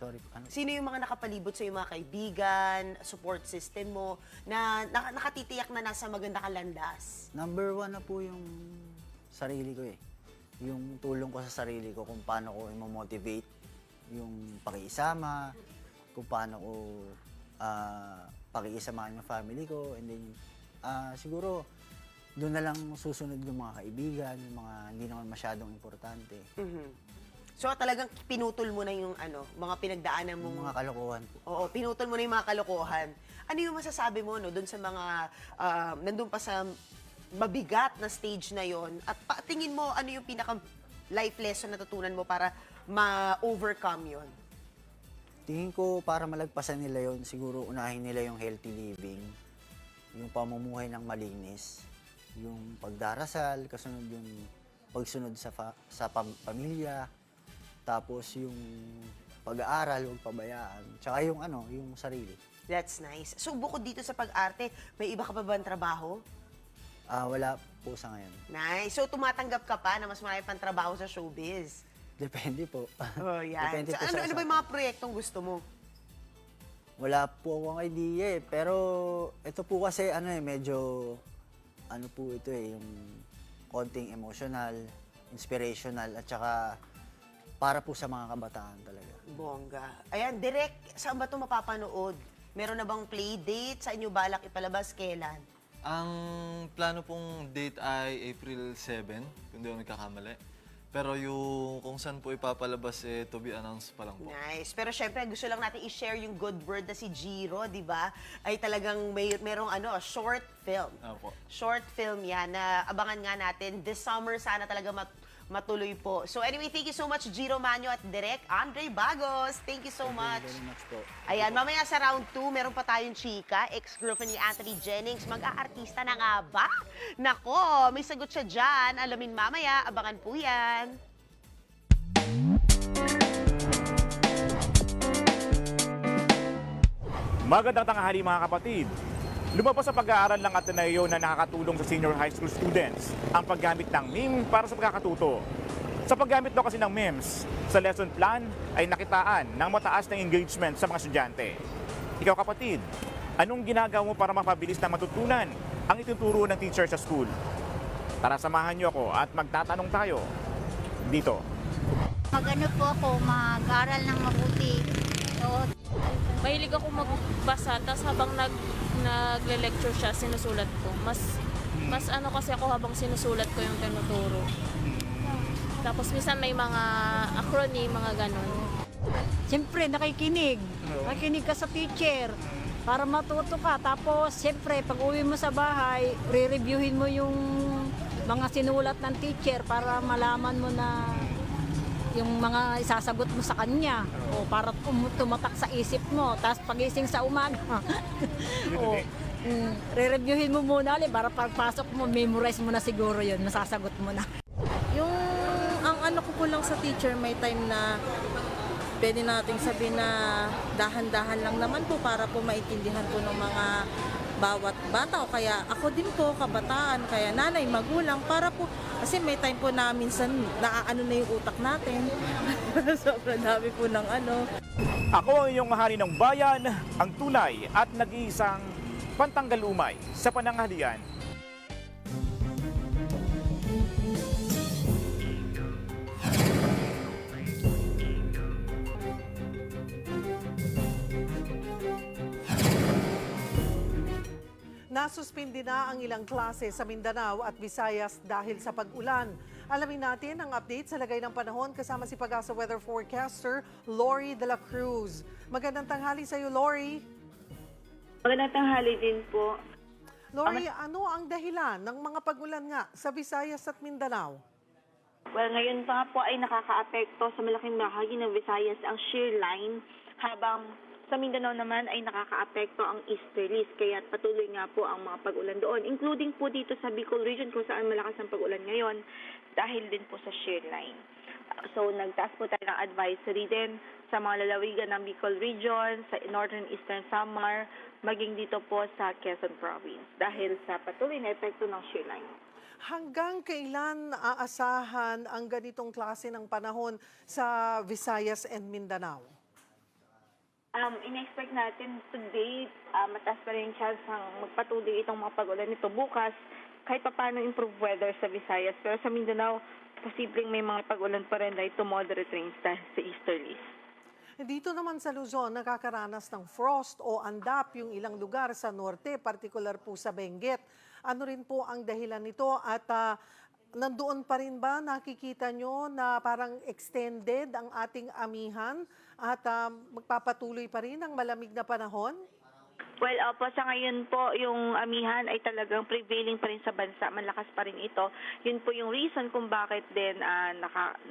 Speaker 8: Sorry, ano?
Speaker 5: Sino yung mga nakapalibot sa mga kaibigan, support system mo, na nakatitiyak na nasa maganda kang landas?
Speaker 8: Number 1 na po yung sarili ko eh. Yung tulong ko sa sarili ko kung paano ko i-motivate, yung pakiisama, kung paano ko pakiisamahan yung family ko, and then siguro doon na lang susunod yung mga kaibigan, yung mga hindi naman masyadong importante.
Speaker 5: So talagang pinutol mo na yung mga pinagdaanan mong...
Speaker 8: Yung mga kalokohan po.
Speaker 5: Oo, pinutol mo na yung mga kalokohan. Ano yung masasabi mo doon sa mga nandun pa sa mabigat na stage na yon, at tingin mo ano yung pinaka life lesson na natutunan mo para ma-overcome yon?
Speaker 8: Tingin ko para malagpasan nila yon, siguro unahin nila yung healthy living, yung pamumuhay ng malinis, yung pagdarasal, kasunod yung pagsunod sa pamilya, tapos yung pag-aaral, huwag pabayaan, tsaka yung yung sarili.
Speaker 5: That's nice. So bukod dito sa pag-arte, may iba ka pa ba trabaho?
Speaker 8: Wala po sa ngayon.
Speaker 5: Nice. So tumatanggap ka pa na mas marami pang trabaho sa showbiz?
Speaker 8: Depende po.
Speaker 5: Oh, yan.
Speaker 8: Depende
Speaker 5: So,
Speaker 8: po
Speaker 5: ano ba yung mga proyektong gusto mo?
Speaker 8: Wala po akong idea eh. Pero ito po kasi medyo po ito yung konting emotional, inspirational, at saka para po sa mga kabataan talaga.
Speaker 5: Bongga. Ayan, direct, saan ba ito mapapanood? Meron na bang play date? Sa inyo balak ipalabas kailan?
Speaker 24: Ang plano pong date ay April 7, kung di ako nagkakamali. Pero yung kung saan po ipapalabas, to be announced pa lang po.
Speaker 5: Nice. Pero syempre, gusto lang natin i-share yung good word na si Jiro, di ba? Ay talagang merong short film.
Speaker 24: Opo.
Speaker 5: Short film yan na abangan nga natin. This summer, sana talaga matuloy po. So anyway, thank you so much, Jiro Manyo at Direk Andre Bagos. Thank you so much.
Speaker 8: Thank you very much po.
Speaker 5: Ayan, mamaya sa round 2, meron pa tayong chika, ex-girlfriend ni Anthony Jennings. Mag-aartista na nga ba? Nako, may sagot siya dyan. Alamin mamaya, abangan po yan.
Speaker 6: Magandang tanghali mga kapatid. Lumabas sa pag-aaral ng Ateneo na nakakatulong sa senior high school students ang paggamit ng meme para sa pagkakatuto. Sa paggamit daw kasi ng memes, sa lesson plan ay nakitaan ng mataas na engagement sa mga estudyante. Ikaw kapatid, anong ginagawa mo para mapabilis na matutunan ang ituturo ng teacher sa school? Tara samahan niyo ako at magtatanong tayo dito.
Speaker 22: Mag-ano po ako, mag-aral ng mabuti. So,
Speaker 3: Mahilig ako magbasa, tapos habang nagle-lecture siya, sinusulat ko. Mas ano kasi ako habang sinusulat ko yung tinuturo. Tapos minsan may mga acronym, mga ganon.
Speaker 18: Siyempre, nakikinig. Nakikinig ka sa teacher para matuto ka. Tapos, siyempre, pag uwi mo sa bahay, re-reviewin mo yung mga sinulat ng teacher para malaman mo na yung mga isasagot mo sa kanya o para tumatak sa isip mo. Tapos pagising sa umaga, re-reviewin mo muna ulit para pagpasok mo, memorize mo na siguro yun, masasagot mo na.
Speaker 3: Ang ano ko lang sa teacher, may time na pwede nating sabihin na dahan-dahan lang naman po para po maintindihan po ng mga bawat bata o kaya ako din po, kabataan, kaya nanay, magulang, para po, kasi may time po na minsan naaano na yung utak natin. Sobrang dami po ng ano.
Speaker 6: Ako ang iyong hari ng bayan, ang tunay at nag-iisang pantanggal umay sa pananghalian.
Speaker 2: Nasuspindi na ang ilang klase sa Mindanao at Visayas dahil sa pag-ulan. Alamin natin ang update sa lagay ng panahon kasama si Pag-asa Weather Forecaster Lori de la Cruz. Magandang tanghali sa iyo, Lori.
Speaker 7: Magandang tanghali din po.
Speaker 2: Lori, ano ang dahilan ng mga pag-ulan nga sa Visayas at Mindanao?
Speaker 7: Well, ngayon pa nga po ay nakakaapekto sa malaking bahagi ng Visayas ang shear line, habang sa Mindanao naman ay nakakaapekto ang easterlies, kaya patuloy nga po ang mga pag-ulan doon, including po dito sa Bicol region kung saan malakas ang pag-ulan ngayon dahil din po sa shear line. So nagtaas po tayo ng advisory din sa mga lalawigan ng Bicol region, sa Northern Eastern Samar, maging dito po sa Quezon Province dahil sa patuloy na epekto ng shear line.
Speaker 2: Hanggang kailan aasahan ang ganitong klase ng panahon sa Visayas and Mindanao?
Speaker 7: In-expect natin today, mataas pa rin chance ang magpatuloy itong mga pag-ulan nito. Bukas, kahit pa paano improve weather sa Visayas, pero sa Mindanao, posibleng may mga pag-ulan pa rin dahil to moderate rains dahil sa easterlies.
Speaker 2: Dito naman sa Luzon, nakakaranas ng frost o andap yung ilang lugar sa norte, partikular po sa Benguet. Ano rin po ang dahilan nito at nandoon pa rin ba nakikita nyo na parang extended ang ating amihan at magpapatuloy pa rin ang malamig na panahon?
Speaker 7: Well, opo, sa ngayon po, yung amihan ay talagang prevailing pa rin sa bansa. Malakas pa rin ito. Yun po yung reason kung bakit din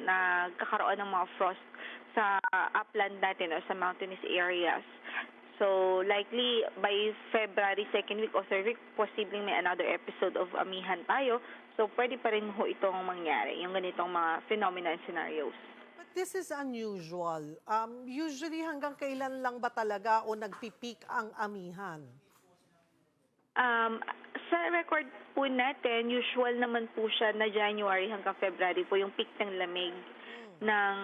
Speaker 7: nagkakaroon ng mga frost sa upland natin o sa mountainous areas. So, likely by February 2nd week o 3rd week, posibleng may another episode of amihan tayo. So, pwede pa rin ho itong mangyari, yung ganitong mga phenomena and scenarios.
Speaker 2: But this is unusual. Usually hanggang kailan lang ba talaga o nagpipeak ang amihan?
Speaker 7: Sa record po natin, usual naman po siya na January hanggang February po yung peak ng lamig ng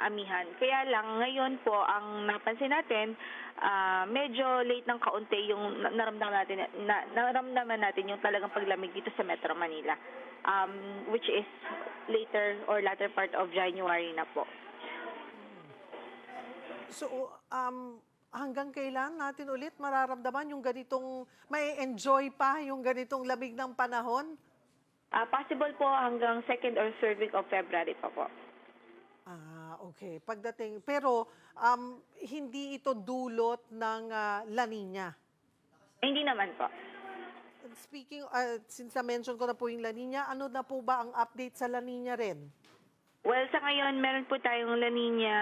Speaker 7: amihan. Kaya lang, ngayon po, ang napansin natin, medyo late ng kaunti yung naramdaman natin yung talagang paglamig dito sa Metro Manila, which is latter part of January na po.
Speaker 2: So, hanggang kailan natin ulit mararamdaman yung ganitong, may enjoy pa yung ganitong lamig ng panahon?
Speaker 7: Possible po hanggang 2nd or 3rd week of February pa po.
Speaker 2: Okay. Pagdating, pero hindi ito dulot ng La Nina?
Speaker 7: Hindi naman po.
Speaker 2: Speaking, since na-mention ko na po yung La Nina, ano na po ba ang update sa La Nina rin?
Speaker 7: Well, sa ngayon, meron po tayong La Nina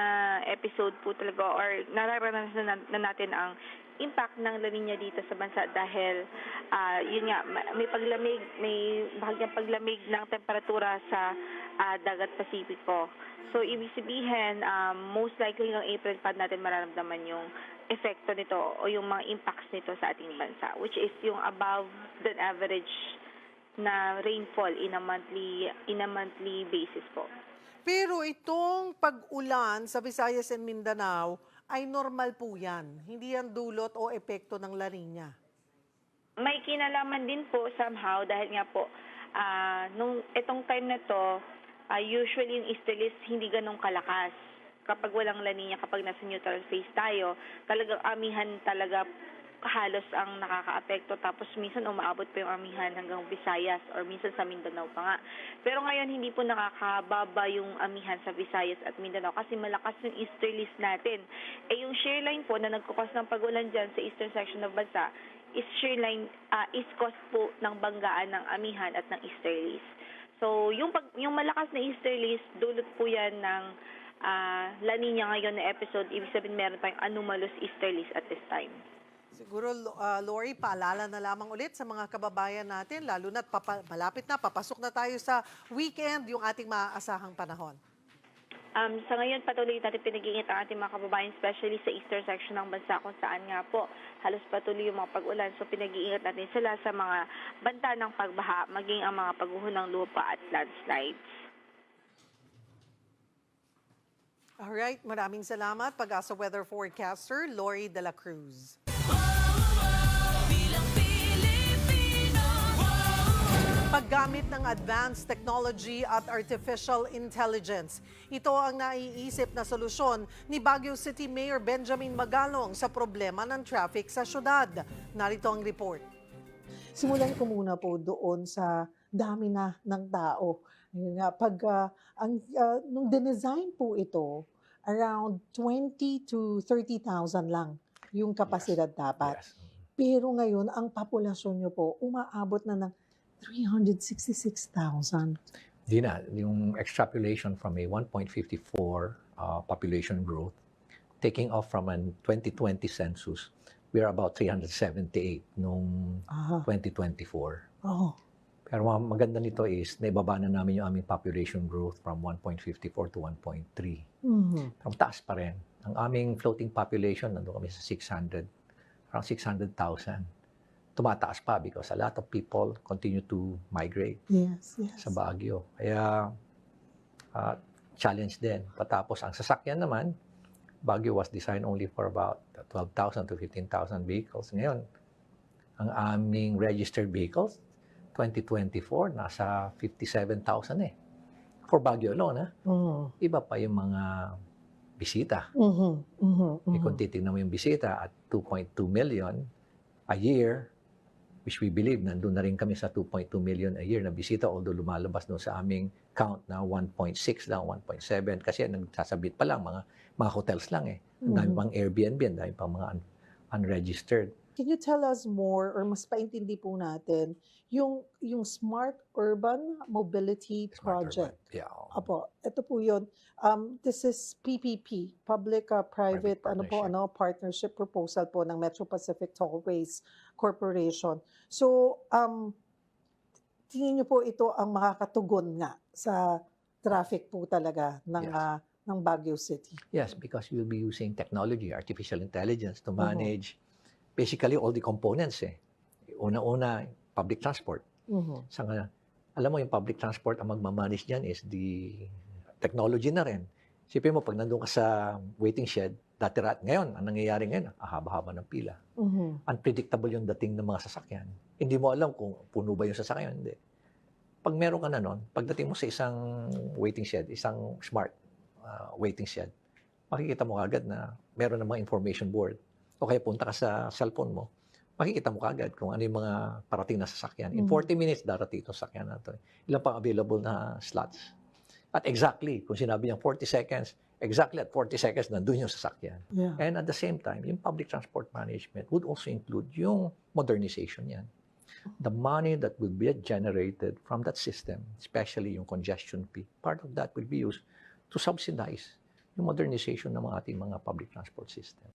Speaker 7: episode po talaga, or nararanasan na natin ang impact ng La Nina dito sa bansa dahil yun nga, may paglamig, may bahagyang paglamig ng temperatura sa dagat Pasipiko. So, ibig sabihin, most likely ng April pa natin mararamdaman yung epekto nito o yung mga impacts nito sa ating bansa, which is yung above than average na rainfall in a monthly basis po.
Speaker 2: Pero itong pag-ulan sa Visayas and Mindanao ay normal po yan. Hindi yan dulot o epekto ng La Nina.
Speaker 7: May kinalaman din po somehow dahil nga po, nung itong time na to, usually yung easterlies hindi ganun kalakas. Kapag walang La Nina, kapag nasa neutral phase tayo, talagang amihan talaga halos ang nakakaapekto. Tapos minsan umaabot pa yung amihan hanggang Visayas or minsan sa Mindanao pa nga. Pero ngayon hindi po nakakababa yung amihan sa Visayas at Mindanao kasi malakas yung easterlies natin. Yung shear line po na nagkukos ng pag-ulan dyan sa eastern section ng bansa is shear line, is cause po ng banggaan ng amihan at ng easterlies. So, yung malakas na easterlies, dulot po yan ng La Nina ngayon na episode. Ibig sabihin meron tayong anomalous easterlies at this time.
Speaker 2: Siguro, Lori, paalala na lamang ulit sa mga kababayan natin, lalo na't malapit na, papasok na tayo sa weekend, yung ating maaasahang panahon.
Speaker 7: Sa ngayon, patuloy natin pinag-iingat ang ating mga kababayan, especially sa eastern section ng bansa kung saan nga po halos patuloy yung mga pag-ulan. So pinag-iingat natin sila sa mga banta ng pagbaha, maging ang mga pagguho ng lupa at landslides.
Speaker 2: Alright, maraming salamat. Pag-asa weather forecaster, Lori de la Cruz. Paggamit ng advanced technology at artificial intelligence. Ito ang naiisip na solusyon ni Baguio City Mayor Benjamin Magalong sa problema ng traffic sa syudad. Narito ang report. Simulan ko muna po doon sa dami na ng tao. Nung dinesign po ito, around 20 to 30,000 lang yung kapasidad dapat. Pero ngayon, ang populasyon nyo po, umaabot na ng 366,000.
Speaker 9: Di na, yung extrapolation from a 1.54 population growth, taking off from a 2020 census, we are about 378 noong 2024.
Speaker 2: Oh.
Speaker 9: Pero maganda nito is, naibaba na namin yung aming population growth from 1.54 to 1.3. Ang taas pa rin. Ang aming floating population, nandun kami sa 600, around 600,000. Tumataas pa because a lot of people continue to migrate sa Baguio. Kaya, challenge din. Patapos, ang sasakyan naman, Baguio was designed only for about 12,000 to 15,000 vehicles. Ngayon, ang aming registered vehicles, 2024, nasa 57,000 eh. For Baguio alone, ha? Iba pa yung mga bisita. Kung titignan mo yung bisita at 2.2 million a year, which we believe nandun na rin kami sa 2.2 million a year na bisita, although lumalabas doon sa aming count na 1.6 lang, 1.7, kasi nagsasabit pa lang, mga hotels lang eh. Ang dami pang Airbnb, ang dami pang mga unregistered.
Speaker 2: Can you tell us more or mas paintindi po natin yung Smart Urban Mobility Project? Apo, ito po yun. This is PPP, Public-Private Partnership Proposal po ng Metro Pacific Tollways Corporation. So, tingin niyo po ito ang makakatugon nga sa traffic po talaga ng Baguio City?
Speaker 9: Yes, because we'll be using technology, artificial intelligence to manage basically all the components eh. Una-una, public transport. Alam mo, yung public transport, ang magmamanage dyan is the technology na rin. Sipin mo, pag nandun ka sa waiting shed, ngayon, ang nangyayari ngayon, haba-haba ng pila. Unpredictable yung dating ng mga sasakyan. Hindi mo alam kung puno ba yung sasakyan, hindi. Pag meron ka na nun, pagdating mo sa isang waiting shed, isang smart waiting shed, makikita mo agad na meron namang information board. O kaya punta ka sa cellphone mo, makikita mo kagad kung ano yung mga parating na sasakyan. In 40 minutes, darating itong sasakyan na ito. Ilan pang available na slots. At exactly, kung sinabi niyang 40 seconds, exactly at 40 seconds, nandun yung sasakyan. And at the same time, yung public transport management would also include yung modernization yan. The money that will be generated from that system, especially yung congestion fee, part of that will be used to subsidize yung modernization ng ating mga public transport system.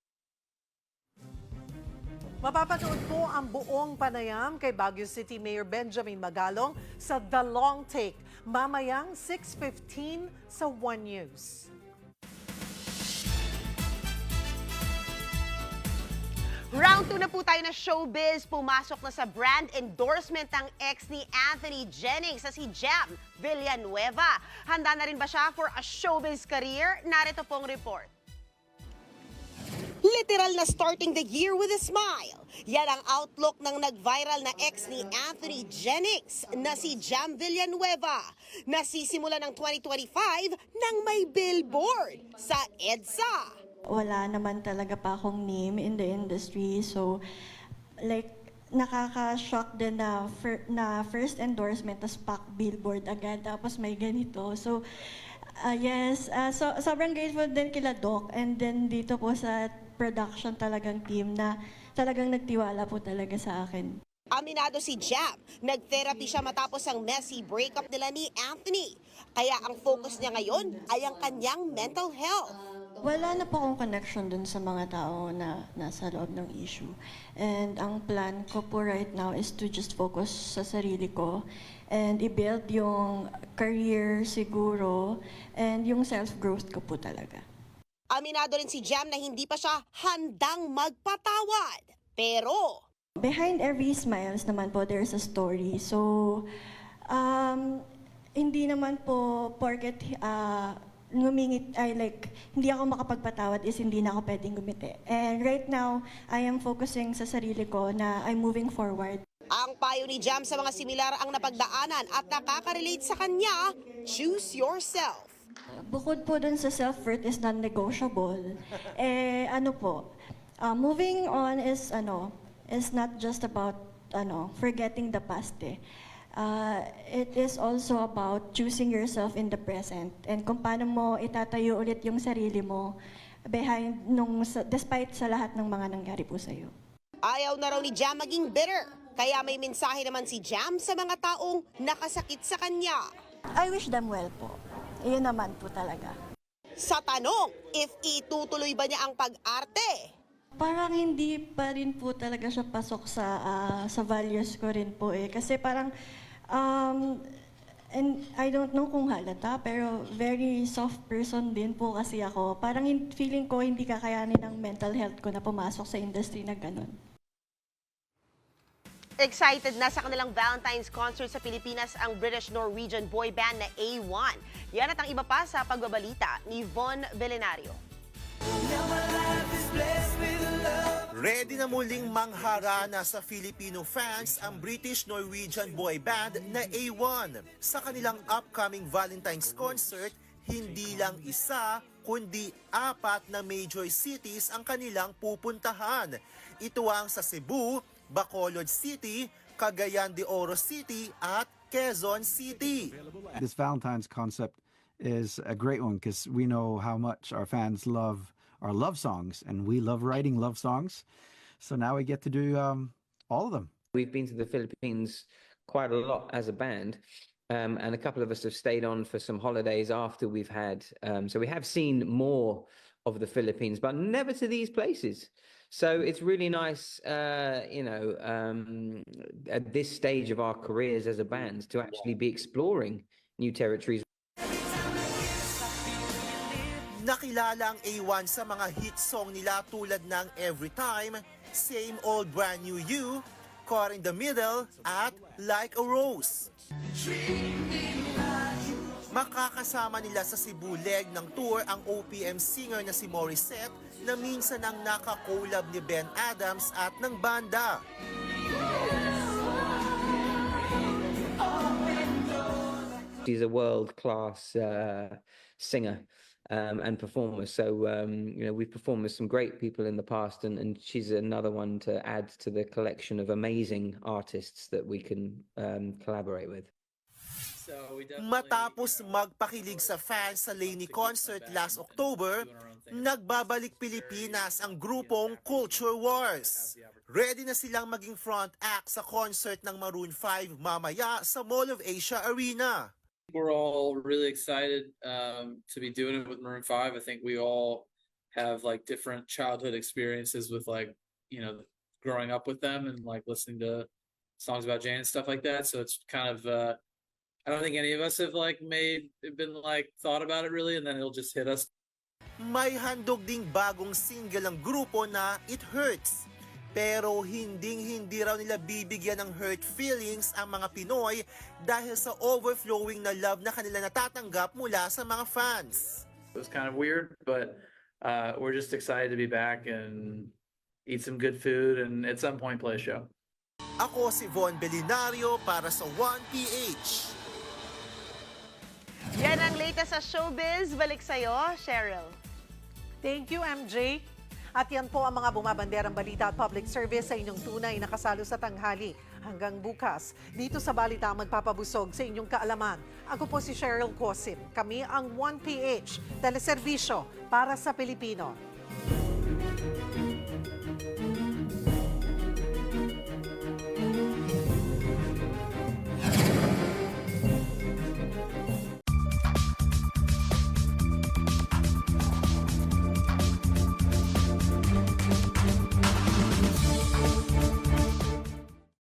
Speaker 2: Mapapanood po ang buong panayam kay Baguio City Mayor Benjamin Magalong sa The Long Take, mamayang 6:15 sa One News.
Speaker 5: Round 2 na po tayo na showbiz. Pumasok na sa brand endorsement ang ex ni Anthony Jennings sa si Jam Villanueva. Handa na rin ba siya for a showbiz career? Narito pong report. Literal na starting the year with a smile. Yan ang outlook ng nag-viral na ex ni Anthony Jennings na si Jam Villanueva. Nasisimula ng 2025 nang may billboard sa EDSA.
Speaker 10: Wala naman talaga pa akong name in the industry. So, like, nakaka-shock din na, first endorsement, tas pack billboard agad, tapos may ganito. So, yes, so sobrang grateful din kila Doc and then dito po sa production talagang team na talagang nagtiwala po talaga sa akin.
Speaker 5: Aminado si Jam, nag-therapy siya matapos ang messy breakup nila ni Anthony. Kaya ang focus niya ngayon ay ang kanyang mental health.
Speaker 10: Wala na po akong connection dun sa mga tao na nasa loob ng issue. And ang plan ko po right now is to just focus sa sarili ko and i-build yung career siguro and yung self-growth ko po talaga.
Speaker 5: Aminado rin si Jam na hindi pa siya handang magpatawad. Pero
Speaker 10: behind every smiles naman po, there's a story. So, hindi naman po porket hindi ako makapagpatawad is hindi na ako pwedeng gumiti. And right now, I am focusing sa sarili ko na I'm moving forward.
Speaker 5: ang payo ni Jam sa mga similar ang napagdaanan at nakaka-relate sa kanya, choose yourself.
Speaker 10: Bukod po dun sa self-worth is non-negotiable. Moving on is not just about forgetting the past. It is also about choosing yourself in the present and kung paano mo itatayo ulit yung sarili mo despite sa lahat ng mga nangyari po sa'yo.
Speaker 5: Ayaw na raw ni Jam maging bitter. Kaya may mensahe naman si Jam sa mga taong nakasakit sa kanya.
Speaker 10: I wish them well po. Iyon naman po talaga.
Speaker 5: Sa tanong, if itutuloy ba niya ang pag-arte?
Speaker 10: Parang hindi pa rin po talaga siya pasok sa values ko rin po eh. Kasi parang, and I don't know kung halata, pero very soft person din po kasi ako. Parang feeling ko hindi kakayanin ng mental health ko na pumasok sa industry na ganun.
Speaker 5: Excited na sa kanilang Valentine's concert sa Pilipinas ang British-Norwegian boy band na A1. Yan at ang iba pa sa pagbabalita ni Von Belenario.
Speaker 11: Ready na muling mangharana sa Filipino fans ang British-Norwegian boy band na A1. Sa kanilang upcoming Valentine's concert, hindi lang isa, kundi 4 na major cities ang kanilang pupuntahan. Ito ang sa Cebu, Bacolod City, Cagayan de Oro City at Quezon City.
Speaker 12: This Valentine's concept is a great one because we know how much our fans love our love songs, and we love writing love songs. So now we get to do all of them.
Speaker 13: We've been to the Philippines quite a lot as a band, and a couple of us have stayed on for some holidays after we've had. So we have seen more of the Philippines, but never to these places. So it's really nice, at this stage of our careers as a band to actually be exploring new territories.
Speaker 11: Nakilala ang A1 sa mga hit song nila tulad ng Every Time, Same Old Brand New You, Caught in the Middle, at Like a Rose. Makakasama nila sa Cebu leg ng tour ang OPM singer na si Morissette na minsan ang nakakolab ni Ben Adams at ng banda.
Speaker 13: She's a world-class singer and performer. So, we've performed with some great people in the past, and she's another one to add to the collection of amazing artists that we can collaborate with.
Speaker 11: Matapos magpakilig sa fans sa Laney concert last October, nagbabalik Pilipinas ang grupong Culture Wars. Ready na silang maging front act sa concert ng Maroon 5 mamaya sa Mall of Asia Arena.
Speaker 14: We're all really excited to be doing it with Maroon 5. I think we all have like different childhood experiences with growing up with them and like listening to songs about Jane and stuff like that. So it's kind of I don't think any of us have thought about it really, and then it'll just hit us.
Speaker 11: May handog ding bagong single ang grupo na It Hurts. Pero hindi raw nila bibigyan ng hurt feelings ang mga Pinoy dahil sa overflowing na love na kanila natatanggap mula sa mga fans.
Speaker 14: It was kind of weird, but we're just excited to be back and eat some good food and at some point play a show.
Speaker 11: Ako si Von Belenario para sa 1PH.
Speaker 5: Yan ang latest sa showbiz. Balik sa'yo, Cheryl.
Speaker 2: Thank you, MJ. At yan po ang mga bumabanderang balita at public service sa inyong tunay na kasalo sa tanghali. Hanggang bukas, dito sa Balita magpapabusog sa inyong kaalaman. Ako po si Cheryl Cosim. Kami ang 1PH, teleserbisyo para sa Pilipino.